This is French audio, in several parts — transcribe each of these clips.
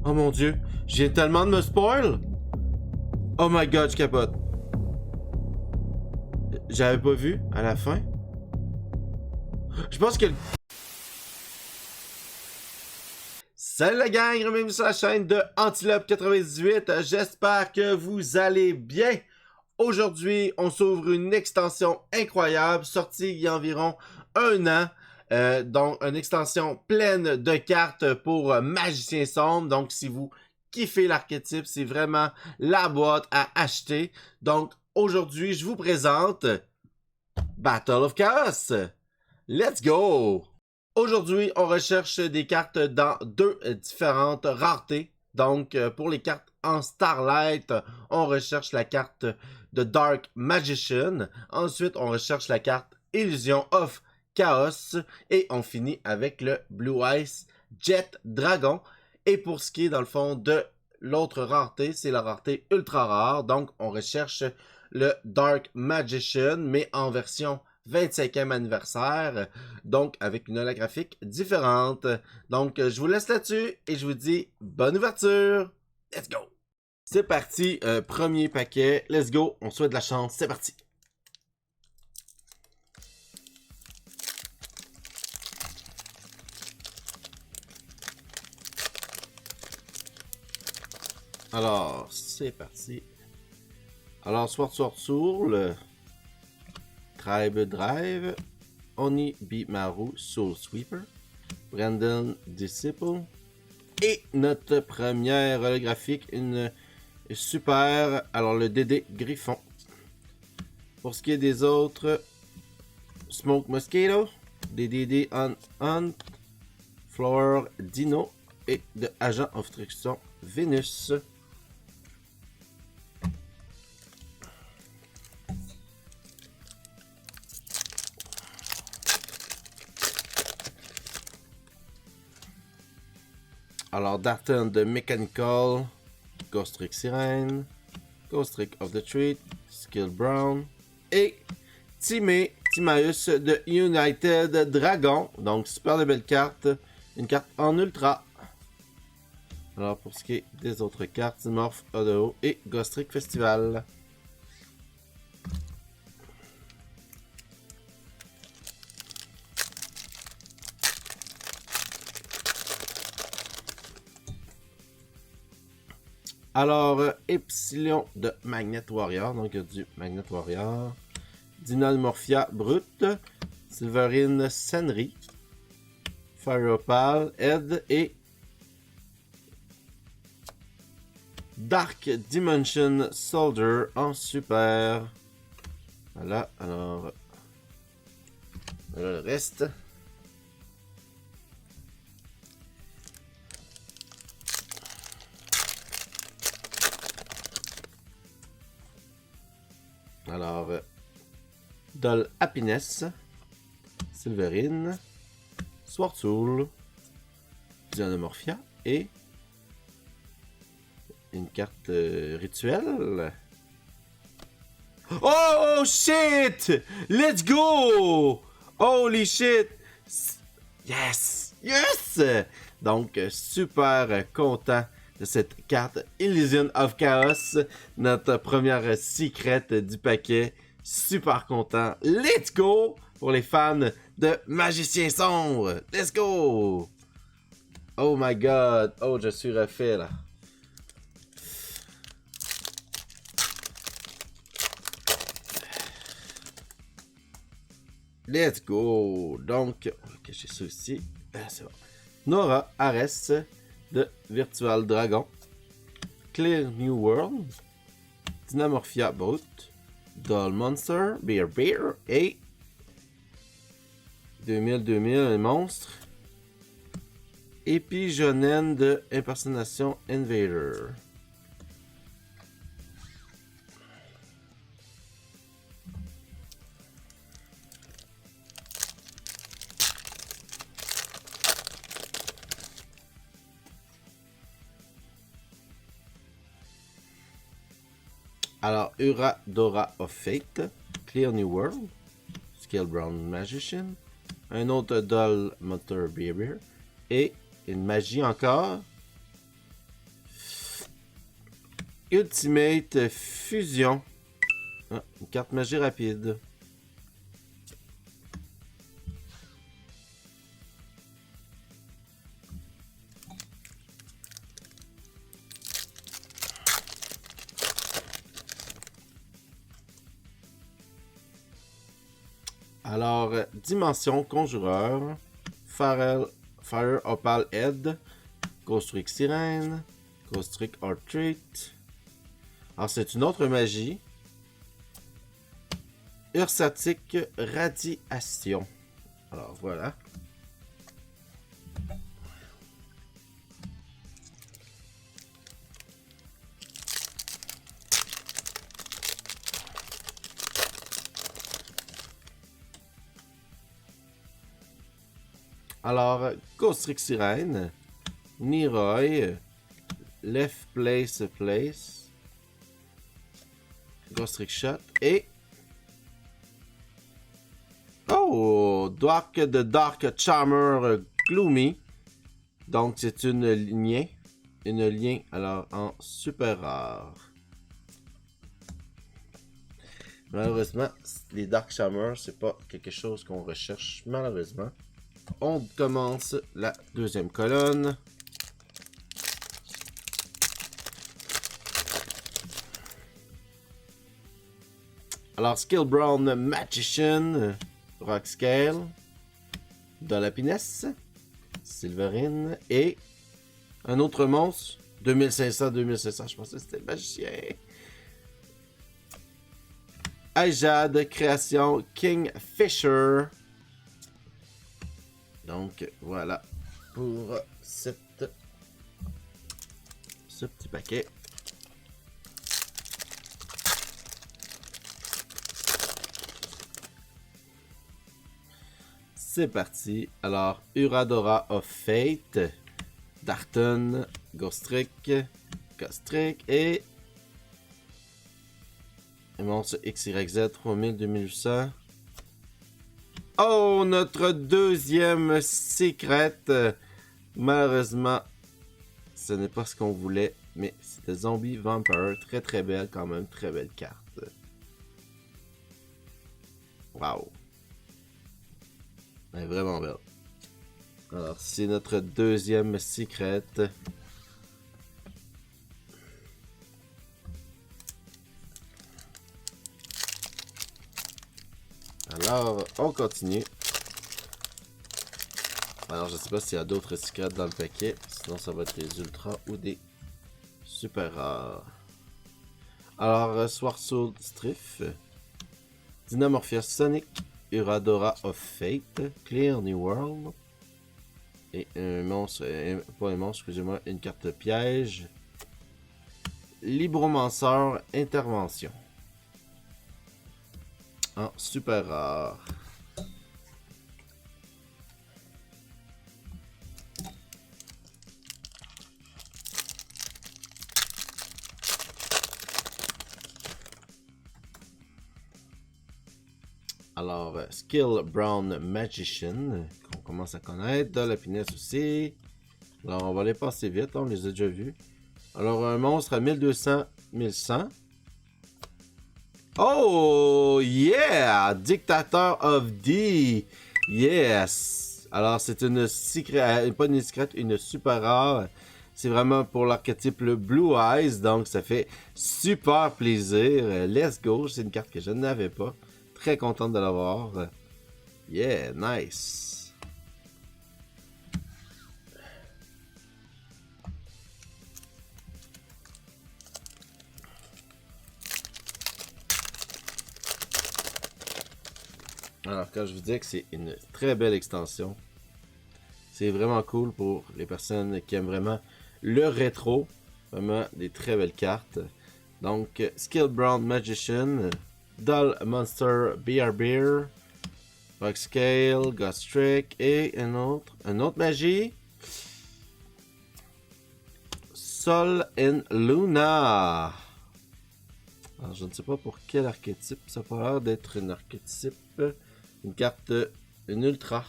Oh mon dieu, je viens tellement de me spoil! Oh my god, je capote. J'avais pas vu à la fin. Je pense que... Salut la gang, bienvenue sur la chaîne de Antilope98. J'espère que vous allez bien. Aujourd'hui, on s'ouvre une extension incroyable, sortie il y a environ un an. Donc, une extension pleine de cartes pour Magicien Sombre. Donc, si vous kiffez l'archétype, c'est vraiment la boîte à acheter. Donc, aujourd'hui, je vous présente Battle of Chaos. Let's go! Aujourd'hui, on recherche des cartes dans deux différentes raretés. Donc, pour les cartes en Starlight, on recherche la carte de Dark Magician. Ensuite, on recherche la carte Illusion of Chaos. Et on finit avec le Blue Ice Jet Dragon. Et pour ce qui est, dans le fond, de l'autre rareté, c'est la rareté ultra rare. Donc, on recherche le Dark Magician, mais en version 25e anniversaire, donc avec une holographique différente. Donc, je vous laisse là-dessus et je vous dis bonne ouverture. Let's go! C'est parti, premier paquet. Let's go, on souhaite de la chance, c'est parti! Alors, c'est parti. Alors, Sword Soul, Tribe Drive, Onibimaru Soul Sweeper, Brandon Disciple, et notre première holographique, une super, alors le DD Griffon. Pour ce qui est des autres, Smoke Mosquito, DDD on Floor Dino et de Agent Obstruction Vénus. Alors, Darton de Mechanical, Ghost Trick Sirène, Ghost Trick of the Treat, Skill Brown, et Timaeus de United Dragon. Donc, super de belle carte. Une carte en ultra. Alors, pour ce qui est des autres cartes, Morph Odo et Ghost Trick Festival. Alors, Epsilon de Magnet Warrior, donc il y a du Magnet Warrior, Dinalmorphia Brut, Silverine Senri, Fireopal, Ed et Dark Dimension Soldier en super. Voilà, alors, voilà le reste. Alors, Doll Happiness, Silverine, Sword Soul, Xenomorphia et une carte rituelle. Oh shit! Let's go! Holy shit! Yes! Yes! Donc, super content de cette carte Illusion of Chaos, notre première secret du paquet. Super content. Let's go pour les fans de Magicien Sombre. Let's go! Oh my god. Oh, je suis refait là. Let's go. Donc, on va cacher ça aussi. C'est bon. Nora Ares de Virtual Dragon, Clear New World, Dinamorphia Brute, Doll Monster, Bear et 2000 un monstre, Epijonen de Impersonation Invader. Alors, Uradora of Fate, Clear New World, Skill Brown Magician, un autre Doll Motor Bearer et une magie encore, Ultimate Fusion. Ah, une carte magie rapide. Alors, Dimension Conjureur, Fire Opal Head, Ghost Trick Sirène, Ghost Trick Art Treat. Alors, c'est une autre magie. Ursatique Radiation. Alors, voilà. Alors, Ghost Trick Sirène, Niroy, Left Place Place, Ghost Trick Shot et... Oh! The Dark Charmer Gloomy. Donc, c'est une lignée. Une lien, alors, en super rare. Malheureusement, les Dark Charmers, c'est pas quelque chose qu'on recherche, malheureusement. On commence la deuxième colonne. Alors, Skill Brown Magician, Rock Scale, Dolapiness, Silverine et un autre monstre, 2500, je pensais que c'était le magicien. Ajad, création, Kingfisher. Donc, voilà pour ce petit paquet. C'est parti. Alors, Uradora of Fate, Darton, Ghost Trick et un monstre XYZ 3000-2800. Oh, notre deuxième secret. Malheureusement, ce n'est pas ce qu'on voulait, mais c'était Zombie Vampire. Très très belle quand même, très belle carte. Wow. Elle est vraiment belle. Alors, c'est notre deuxième secret. Alors, on continue. Alors, je sais pas s'il y a d'autres secrets dans le paquet. Sinon, ça va être des ultras ou des super rares. Alors, Swarsoul Striff, Dynamorphia Sonic, Uradora of Fate, Clear New World. Et un monstre, pas un monstre, excusez-moi, une carte piège. Libromanceur Intervention. En super rare. Alors, Skill Brown Magician, qu'on commence à connaître. Dolapiness aussi. Alors, on va les passer vite, on les a déjà vus. Alors, un monstre à 1200, 1100. Oh, yeah! Dictator of D. Yes! Alors, c'est une secret, pas une secret, une super rare. C'est vraiment pour l'archétype le Blue Eyes, donc ça fait super plaisir. Let's go, c'est une carte que je n'avais pas. Très contente de l'avoir. Yeah, nice. Alors, quand je vous dis que c'est une très belle extension, c'est vraiment cool pour les personnes qui aiment vraiment le rétro. Vraiment des très belles cartes. Donc, Skill Brown Magician, Doll Monster Beer, Rock Scale, Ghost Trick et un autre magie. Sol and Luna. Alors, je ne sais pas pour quel archétype. Ça a l'air d'être un archétype. Une carte, une ultra.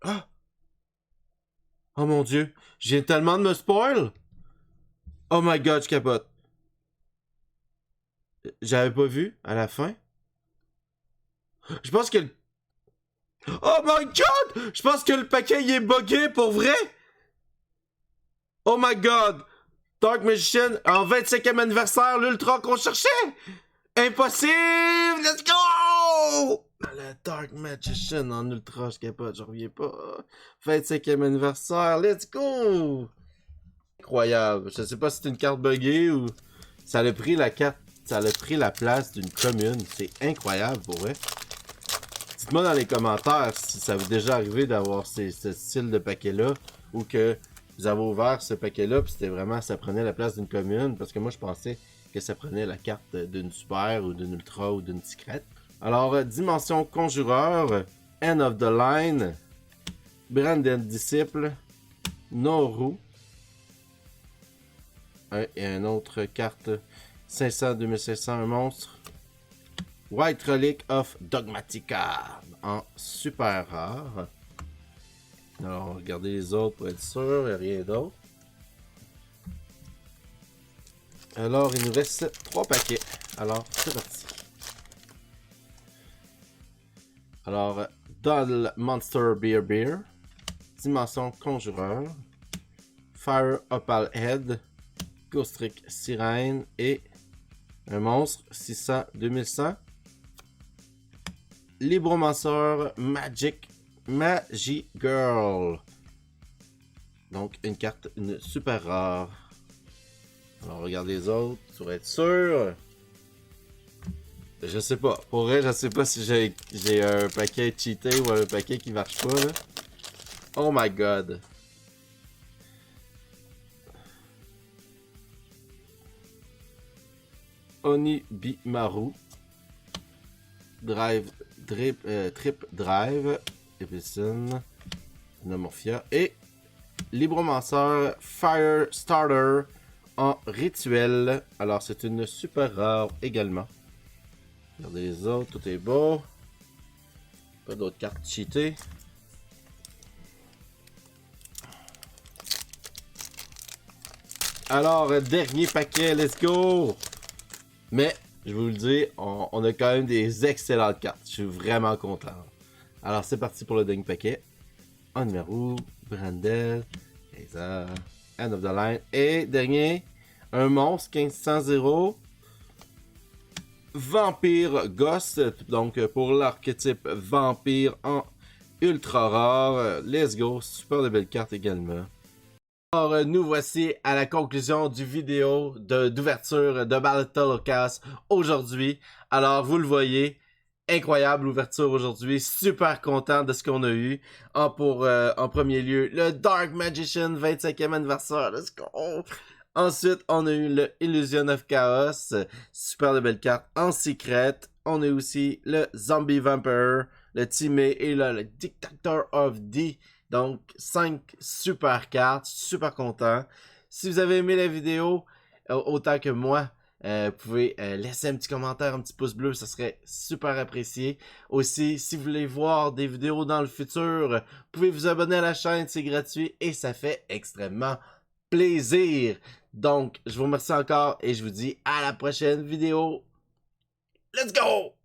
Ah! Oh mon dieu, je viens tellement de me spoil! Oh my god, je capote. J'avais pas vu à la fin. Je pense que le... Oh my god! Je pense que le paquet il est buggé pour vrai! Oh my god! Dark Magician en 25e anniversaire, l'ultra qu'on cherchait! Impossible! Let's go! Le Dark Magician en ultra, je capote, je reviens pas. 25e anniversaire, let's go! Incroyable. Je sais pas si c'est une carte buggée ou... Ça a pris la carte... Ça a pris la place d'une commune. C'est incroyable pour vrai. Dites-moi dans les commentaires si ça vous est déjà arrivé d'avoir ce style de paquet-là ou que vous avez ouvert ce paquet-là puis c'était vraiment... Ça prenait la place d'une commune parce que moi je pensais que ça prenait la carte d'une super ou d'une ultra ou d'une secrète. Alors, dimension conjureur, End of the Line, Branded Disciple, Noru, et une autre carte 500, 2500, un monstre, White Relic of Dogmatica en super rare. Alors, regardez les autres pour être sûr, il n'y a rien d'autre. Alors, il nous reste 3 paquets. Alors, c'est parti. Alors, Doll Monster Beer, Dimension Conjureur, Fire Opal Head, Ghost Trick Sirène et un monstre 600 2100. Libromancer Magie Girl. Donc une carte, une super rare. Alors regardez les autres pour être sûr. Je sais pas. Pour vrai, je sais pas si j'ai un paquet cheaté ou un paquet qui marche pas là. Oh my god. Onibimaru. Trip Drive. Epicene. Nomorphia. Et Libromancer Firestarter en rituel. Alors c'est une super rare également. Regardez les autres, tout est beau. Pas d'autres cartes cheatées. Alors, dernier paquet, let's go! Mais, je vous le dis, on a quand même des excellentes cartes. Je suis vraiment content. Alors, c'est parti pour le dernier paquet. Un numéro, Brandel, End of the Line. Et dernier, un monstre 1500 Vampire Ghost. Donc, pour l'archétype Vampire en ultra rare. Let's go, super de belles cartes également. Alors, nous voici à la conclusion du vidéo d'ouverture de Battlecast aujourd'hui. Alors, vous le voyez, incroyable ouverture aujourd'hui. Super content de ce qu'on a eu. En premier lieu, le Dark Magician 25e anniversaire. Let's go! Ensuite, on a eu le Illusion of Chaos. Super de belle carte en secret. On a aussi le Zombie Vampire, le Timé et là, le Dictator of D. Donc, 5 super cartes, super content. Si vous avez aimé la vidéo, autant que moi, vous pouvez laisser un petit commentaire, un petit pouce bleu, ça serait super apprécié. Aussi, si vous voulez voir des vidéos dans le futur, vous pouvez vous abonner à la chaîne, c'est gratuit et ça fait extrêmement plaisir. Donc, je vous remercie encore et je vous dis à la prochaine vidéo. Let's go!